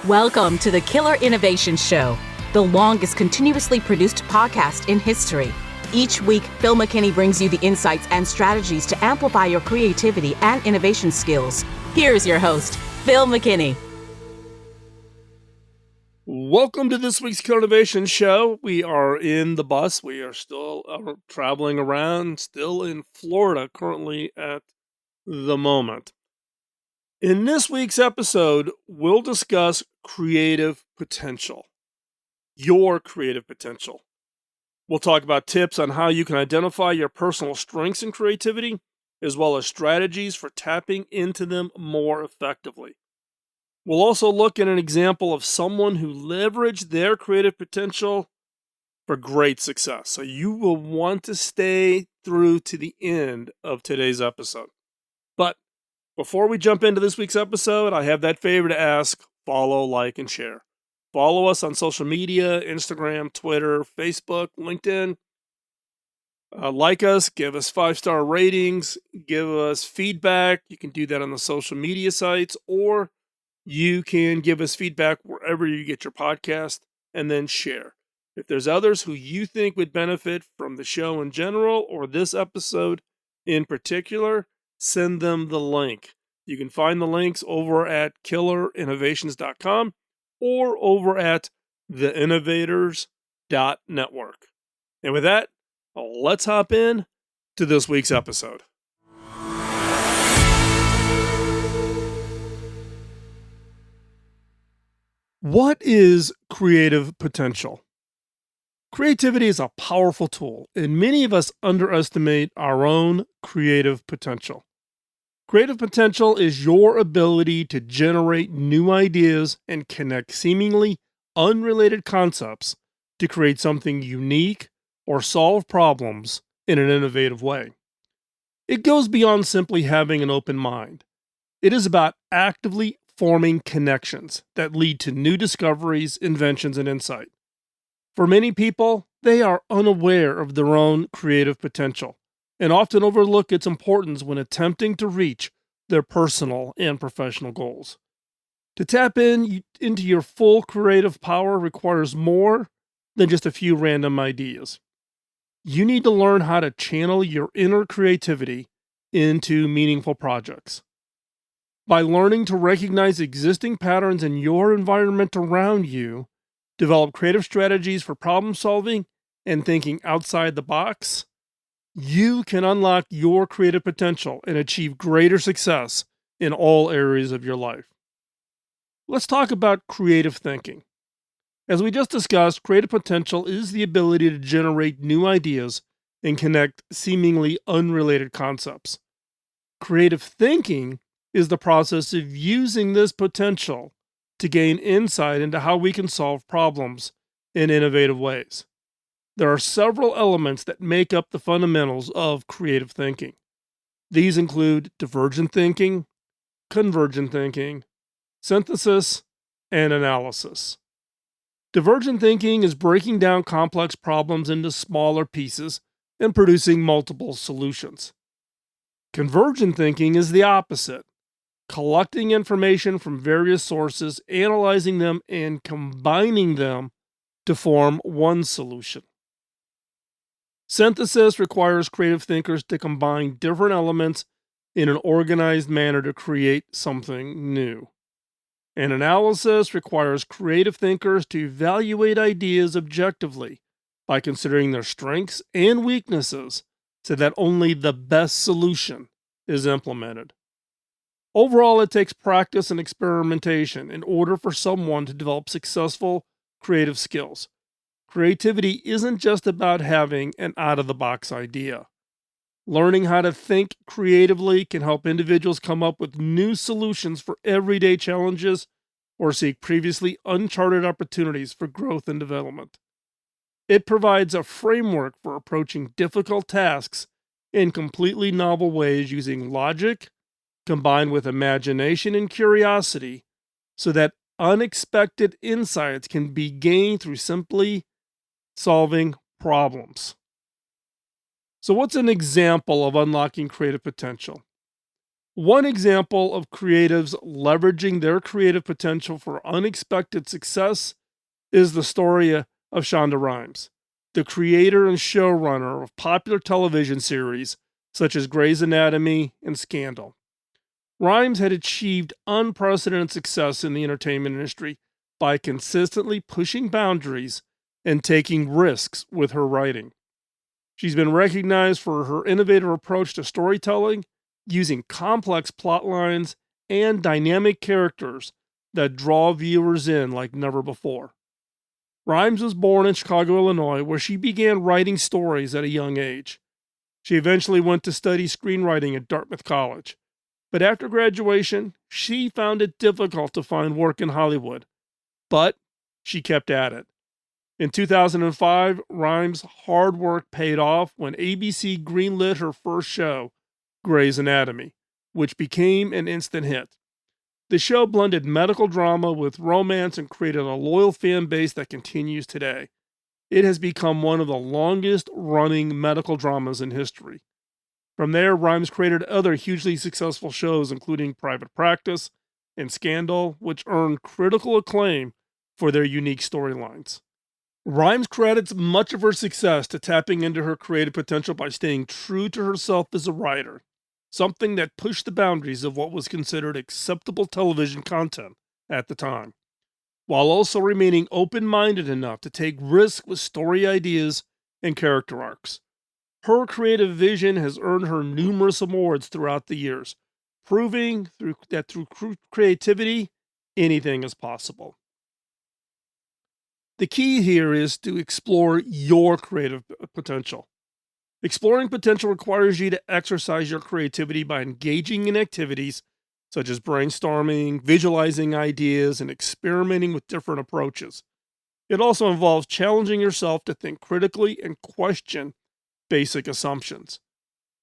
Welcome to the Killer Innovation Show, the longest continuously produced podcast in history. Each week, Phil McKinney brings you the insights and strategies to amplify your creativity and innovation skills. Here's your host, Phil McKinney. Welcome to this week's Killer Innovation Show. We are in the bus. We are still traveling around, still in Florida currently at the moment. In this week's episode, we'll discuss creative potential, your creative potential. We'll talk about tips on how you can identify your personal strengths in creativity, as well as strategies for tapping into them more effectively. We'll also look at an example of someone who leveraged their creative potential for great success. So you will want to stay through to the end of today's episode. But before we jump into this week's episode, I have that favor to ask: follow, like, and share. Follow us on social media, Instagram, Twitter, Facebook, LinkedIn. Like us, give us 5-star ratings, give us feedback. You can do that on the social media sites, or you can give us feedback wherever you get your podcast, and then share. If there's others who you think would benefit from the show in general or this episode in particular, send them the link. You can find the links over at killerinnovations.com or over at theinnovators.network. And with that, let's hop in to this week's episode. What is creative potential? Creativity is a powerful tool, and many of us underestimate our own creative potential. Creative potential is your ability to generate new ideas and connect seemingly unrelated concepts to create something unique or solve problems in an innovative way. It goes beyond simply having an open mind. It is about actively forming connections that lead to new discoveries, inventions, and insight. For many people, they are unaware of their own creative potential and often overlook its importance when attempting to reach their personal and professional goals. To tap into your full creative power requires more than just a few random ideas. You need to learn how to channel your inner creativity into meaningful projects. By learning to recognize existing patterns in your environment around you, develop creative strategies for problem solving and thinking outside the box, you can unlock your creative potential and achieve greater success in all areas of your life. Let's talk about creative thinking. As we just discussed, creative potential is the ability to generate new ideas and connect seemingly unrelated concepts. Creative thinking is the process of using this potential to gain insight into how we can solve problems in innovative ways. There are several elements that make up the fundamentals of creative thinking. These include divergent thinking, convergent thinking, synthesis, and analysis. Divergent thinking is breaking down complex problems into smaller pieces and producing multiple solutions. Convergent thinking is the opposite, collecting information from various sources, analyzing them, and combining them to form one solution. Synthesis requires creative thinkers to combine different elements in an organized manner to create something new. And analysis requires creative thinkers to evaluate ideas objectively by considering their strengths and weaknesses so that only the best solution is implemented. Overall, it takes practice and experimentation in order for someone to develop successful creative skills. Creativity isn't just about having an out-of-the-box idea. Learning how to think creatively can help individuals come up with new solutions for everyday challenges or seek previously uncharted opportunities for growth and development. It provides a framework for approaching difficult tasks in completely novel ways using logic, combined with imagination and curiosity, so that unexpected insights can be gained through simply solving problems. So what's an example of unlocking creative potential? One example of creatives leveraging their creative potential for unexpected success is the story of Shonda Rhimes, the creator and showrunner of popular television series such as Grey's Anatomy and Scandal. Rhimes had achieved unprecedented success in the entertainment industry by consistently pushing boundaries and taking risks with her writing. She's been recognized for her innovative approach to storytelling, using complex plot lines and dynamic characters that draw viewers in like never before. Rhimes was born in Chicago, Illinois, where she began writing stories at a young age. She eventually went to study screenwriting at Dartmouth College. But after graduation, she found it difficult to find work in Hollywood. But she kept at it. In 2005, Rhimes' hard work paid off when ABC greenlit her first show, Grey's Anatomy, which became an instant hit. The show blended medical drama with romance and created a loyal fan base that continues today. It has become one of the longest running medical dramas in history. From there, Rhimes created other hugely successful shows, including Private Practice and Scandal, which earned critical acclaim for their unique storylines. Rhimes credits much of her success to tapping into her creative potential by staying true to herself as a writer, something that pushed the boundaries of what was considered acceptable television content at the time, while also remaining open minded enough to take risks with story ideas and character arcs. Her creative vision has earned her numerous awards throughout the years, proving that through creativity, anything is possible. The key here is to explore your creative potential. Exploring potential requires you to exercise your creativity by engaging in activities such as brainstorming, visualizing ideas, and experimenting with different approaches. It also involves challenging yourself to think critically and question basic assumptions.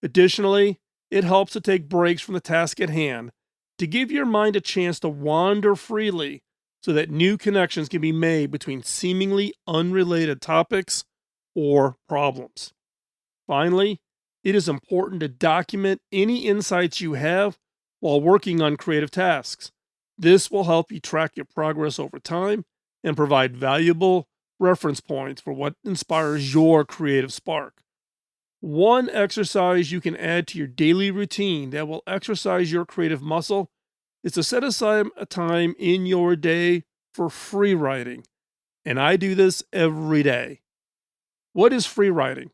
Additionally, it helps to take breaks from the task at hand to give your mind a chance to wander freely so that new connections can be made between seemingly unrelated topics or problems. Finally, it is important to document any insights you have while working on creative tasks. This will help you track your progress over time and provide valuable reference points for what inspires your creative spark. One exercise you can add to your daily routine that will exercise your creative muscle is to set aside a time in your day for free writing. And I do this every day. What is free writing?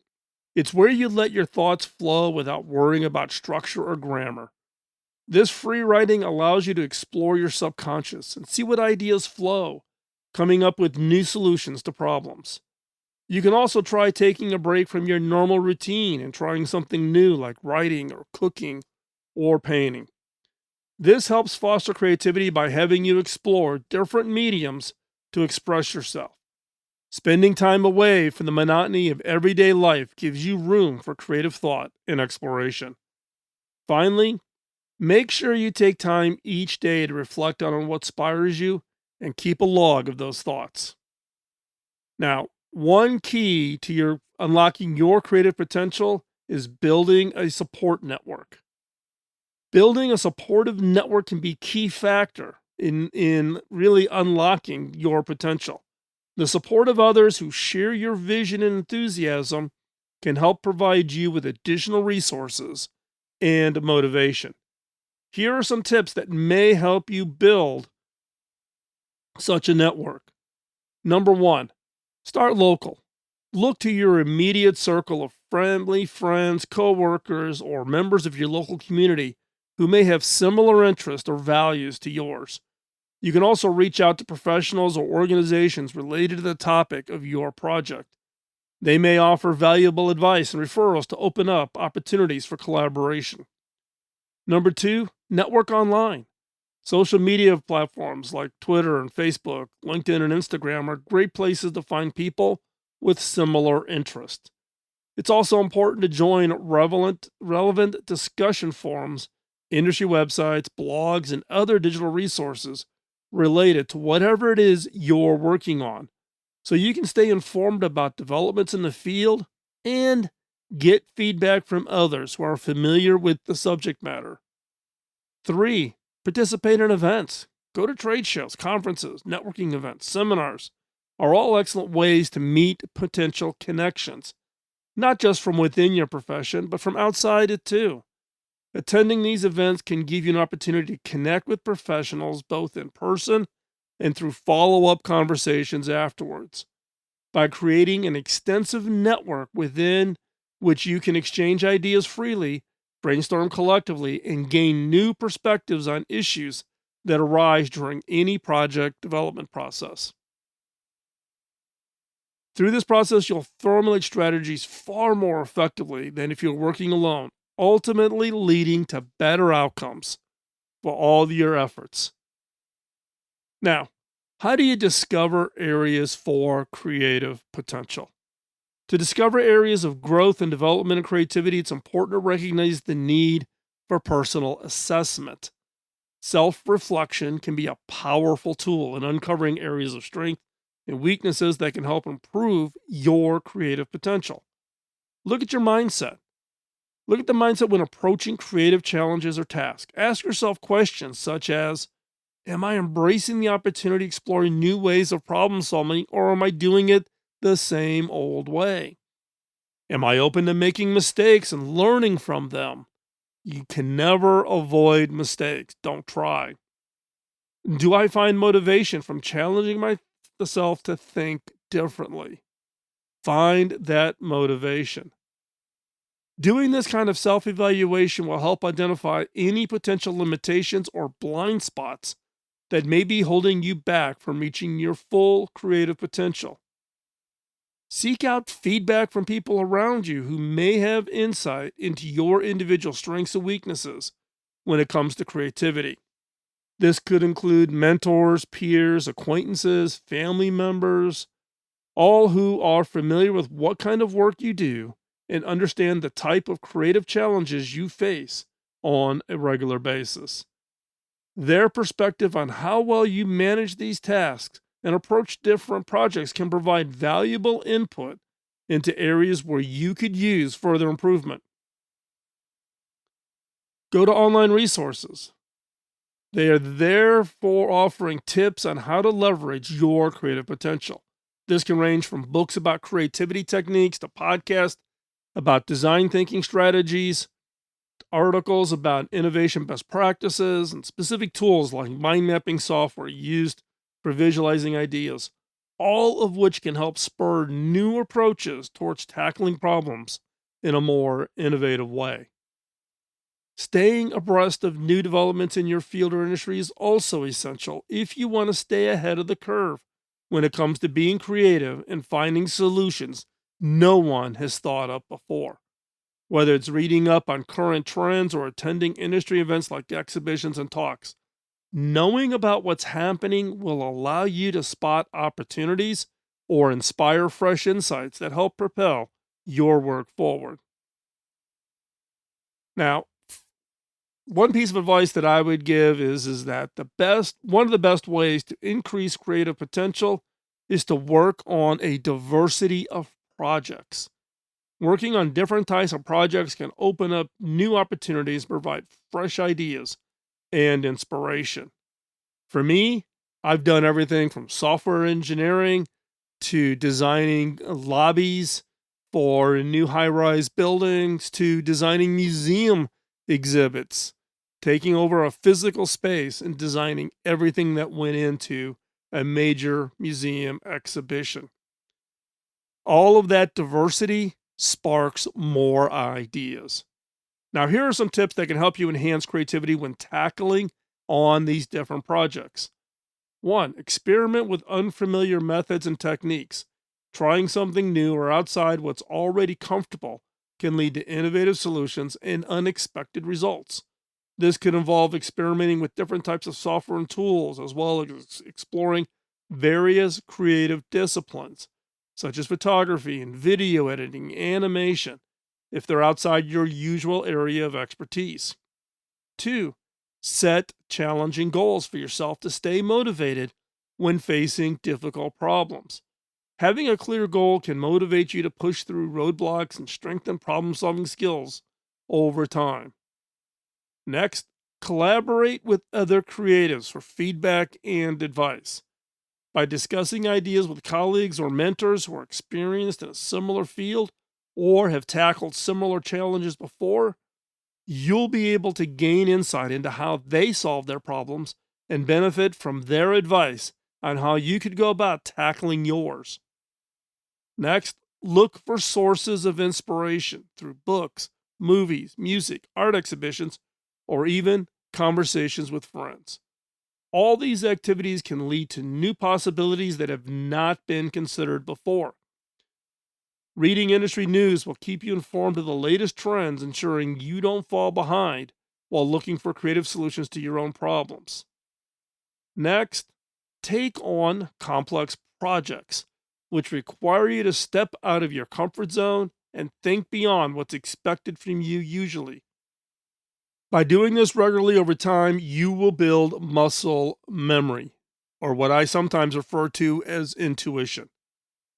It's where you let your thoughts flow without worrying about structure or grammar. This free writing allows you to explore your subconscious and see what ideas flow, coming up with new solutions to problems. You can also try taking a break from your normal routine and trying something new like writing or cooking or painting. This helps foster creativity by having you explore different mediums to express yourself. Spending time away from the monotony of everyday life gives you room for creative thought and exploration. Finally, make sure you take time each day to reflect on what inspires you and keep a log of those thoughts. Now, one key to your unlocking your creative potential is building a support network. Building a supportive network can be a key factor in really unlocking your potential. The support of others who share your vision and enthusiasm can help provide you with additional resources and motivation. Here are some tips that may help you build such a network. Number one, start local. Look to your immediate circle of friendly friends, coworkers, or members of your local community who may have similar interests or values to yours. You can also reach out to professionals or organizations related to the topic of your project. They may offer valuable advice and referrals to open up opportunities for collaboration. Number two, network online. Social media platforms like Twitter and Facebook, LinkedIn and Instagram are great places to find people with similar interests. It's also important to join relevant discussion forums, industry websites, blogs, and other digital resources related to whatever it is you're working on, so you can stay informed about developments in the field and get feedback from others who are familiar with the subject matter. 3, participate in events. Go to trade shows, conferences, networking events, seminars are all excellent ways to meet potential connections, not just from within your profession, but from outside it too. Attending these events can give you an opportunity to connect with professionals both in person and through follow up conversations afterwards. By creating an extensive network within which you can exchange ideas freely, brainstorm collectively, and gain new perspectives on issues that arise during any project development process. Through this process, you'll formulate strategies far more effectively than if you're working alone, ultimately leading to better outcomes for all your efforts. Now, how do you discover areas for creative potential? To discover areas of growth and development and creativity, it's important to recognize the need for personal assessment. Self reflection can be a powerful tool in uncovering areas of strength and weaknesses that can help improve your creative potential. Look at your mindset. Look at the mindset when approaching creative challenges or tasks. Ask yourself questions such as, am I embracing the opportunity, exploring new ways of problem solving, or am I doing it the same old way? Am I open to making mistakes and learning from them? You can never avoid mistakes. Don't try. Do I find motivation from challenging myself to think differently? Find that motivation. Doing this kind of self evaluation will help identify any potential limitations or blind spots that may be holding you back from reaching your full creative potential. Seek out feedback from people around you who may have insight into your individual strengths and weaknesses when it comes to creativity. This could include mentors, peers, acquaintances, family members, all who are familiar with what kind of work you do and understand the type of creative challenges you face on a regular basis. Their perspective on how well you manage these tasks and approach different projects can provide valuable input into areas where you could use further improvement. Go to online resources. They are there for offering tips on how to leverage your creative potential. This can range from books about creativity techniques to podcasts about design thinking strategies, articles about innovation best practices, and specific tools like mind mapping software used for visualizing ideas, all of which can help spur new approaches towards tackling problems in a more innovative way. Staying abreast of new developments in your field or industry is also essential if you want to stay ahead of the curve when it comes to being creative and finding solutions no one has thought of before. Whether it's reading up on current trends or attending industry events like exhibitions and talks, knowing about what's happening will allow you to spot opportunities or inspire fresh insights that help propel your work forward. Now, one piece of advice that I would give is that one of the best ways to increase creative potential is to work on a diversity of projects. Working on different types of projects can open up new opportunities, provide fresh ideas and inspiration. For me, I've done everything from software engineering to designing lobbies for new high rise buildings to designing museum exhibits, taking over a physical space and designing everything that went into a major museum exhibition. All of that diversity sparks more ideas. Now, here are some tips that can help you enhance creativity when tackling on these different projects. 1. Experiment with unfamiliar methods and techniques. Trying something new or outside what's already comfortable can lead to innovative solutions and unexpected results. This could involve experimenting with different types of software and tools, as well as exploring various creative disciplines, such as photography and video editing, animation, if they're outside your usual area of expertise. 2. Set challenging goals for yourself to stay motivated when facing difficult problems. Having a clear goal can motivate you to push through roadblocks and strengthen problem solving skills over time. Next, Collaborate with other creatives for feedback and advice. By discussing ideas with colleagues or mentors who are experienced in a similar field or have tackled similar challenges before, you'll be able to gain insight into how they solve their problems and benefit from their advice on how you could go about tackling yours. Next, look for sources of inspiration through books, movies, music, art exhibitions, or even conversations with friends. All these activities can lead to new possibilities that have not been considered before. Reading industry news will keep you informed of the latest trends, ensuring you don't fall behind while looking for creative solutions to your own problems. Next, take on complex projects, which require you to step out of your comfort zone and think beyond what's expected from you usually. By doing this regularly over time, you will build muscle memory, or what I sometimes refer to as intuition,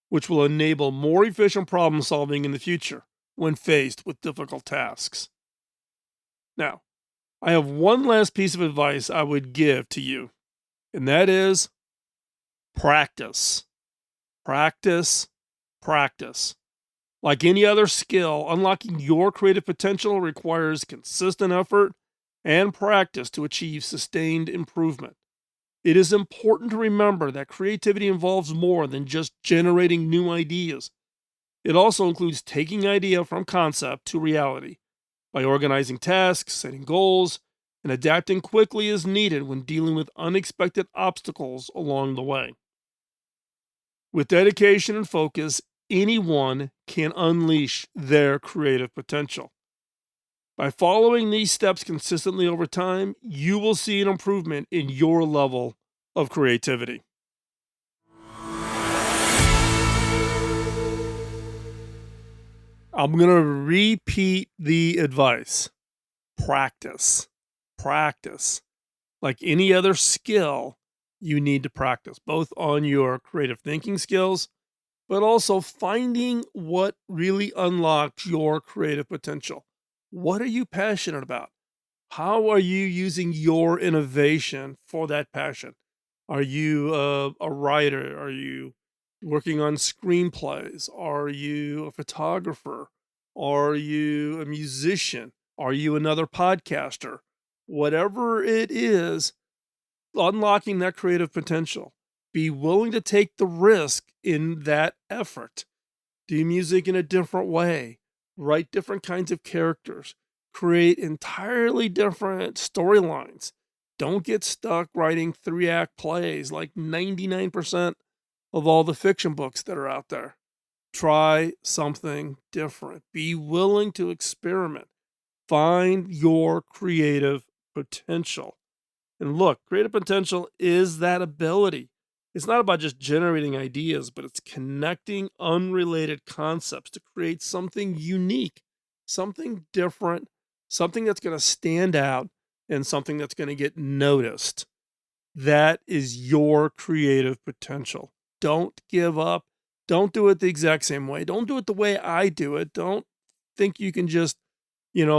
which will enable more efficient problem solving in the future when faced with difficult tasks. Now, I have one last piece of advice I would give to you, and that is practice. Practice, practice. Like any other skill, unlocking your creative potential requires consistent effort and practice to achieve sustained improvement. It is important to remember that creativity involves more than just generating new ideas. It also includes taking idea from concept to reality by organizing tasks, setting goals, and adapting quickly as needed when dealing with unexpected obstacles along the way. With dedication and focus, anyone can unleash their creative potential. By following these steps consistently over time, you will see an improvement in your level of creativity. I'm going to repeat the advice. Practice. Practice. Like any other skill, you need to practice, both on your creative thinking skills, but also finding what really unlocks your creative potential. What are you passionate about? How are you using your innovation for that passion? Are you a writer? Are you working on screenplays? Are you a photographer? Are you a musician? Are you another podcaster? Whatever it is, unlocking that creative potential. Be willing to take the risk in that effort. Do music in a different way. Write different kinds of characters. Create entirely different storylines. Don't get stuck writing 3-act plays like 99% of all the fiction books that are out there. Try something different. Be willing to experiment. Find your creative potential. And look, creative potential is that ability. It's not about just generating ideas, but it's connecting unrelated concepts to create something unique, something different, something that's going to stand out, and something that's going to get noticed. That is your creative potential. Don't give up. Don't do it the exact same way. Don't do it the way I do it. Don't think you can just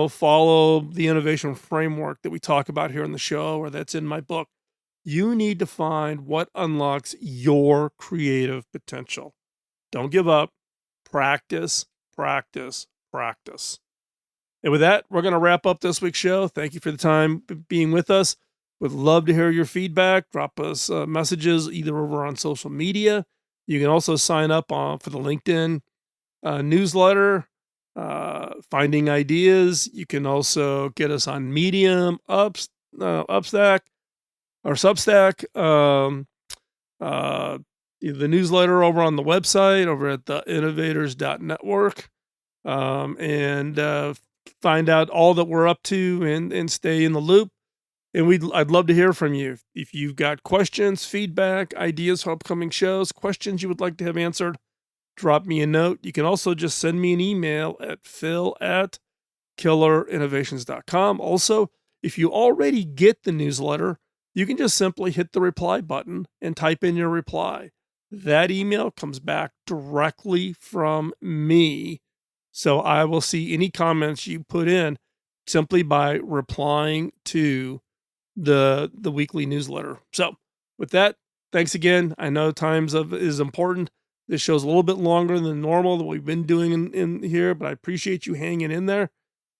follow the innovation framework that we talk about here in the show or that's in my book. You need to find what unlocks your creative potential. Don't give up. Practice, practice, practice. And with that, we're going to wrap up this week's show. Thank you for the time being with us. Would love to hear your feedback. Drop us messages either over on social media. You can also sign up for the LinkedIn newsletter. Finding ideas. You can also get us on Medium, Upstack, or Substack. The newsletter over on the website over at theinnovators.network, and find out all that we're up to and stay in the loop. And I'd love to hear from you. If you've got questions, feedback, ideas for upcoming shows, questions you would like to have answered, drop me a note. You can also just send me an email at phil@killerinnovations.com. Also, if you already get the newsletter, you can just simply hit the reply button and type in your reply. That email comes back directly from me. So I will see any comments you put in simply by replying to the weekly newsletter. So with that, thanks again. I know is important. This show's a little bit longer than normal that we've been doing in here, but I appreciate you hanging in there.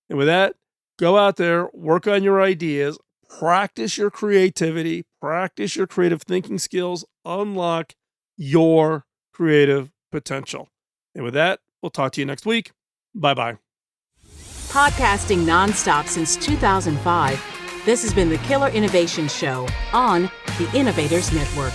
And with that, go out there, work on your ideas, practice your creativity, practice your creative thinking skills, unlock your creative potential. And with that, we'll talk to you next week. Bye-bye. Podcasting nonstop since 2005, this has been the Killer Innovation Show on the Innovators Network.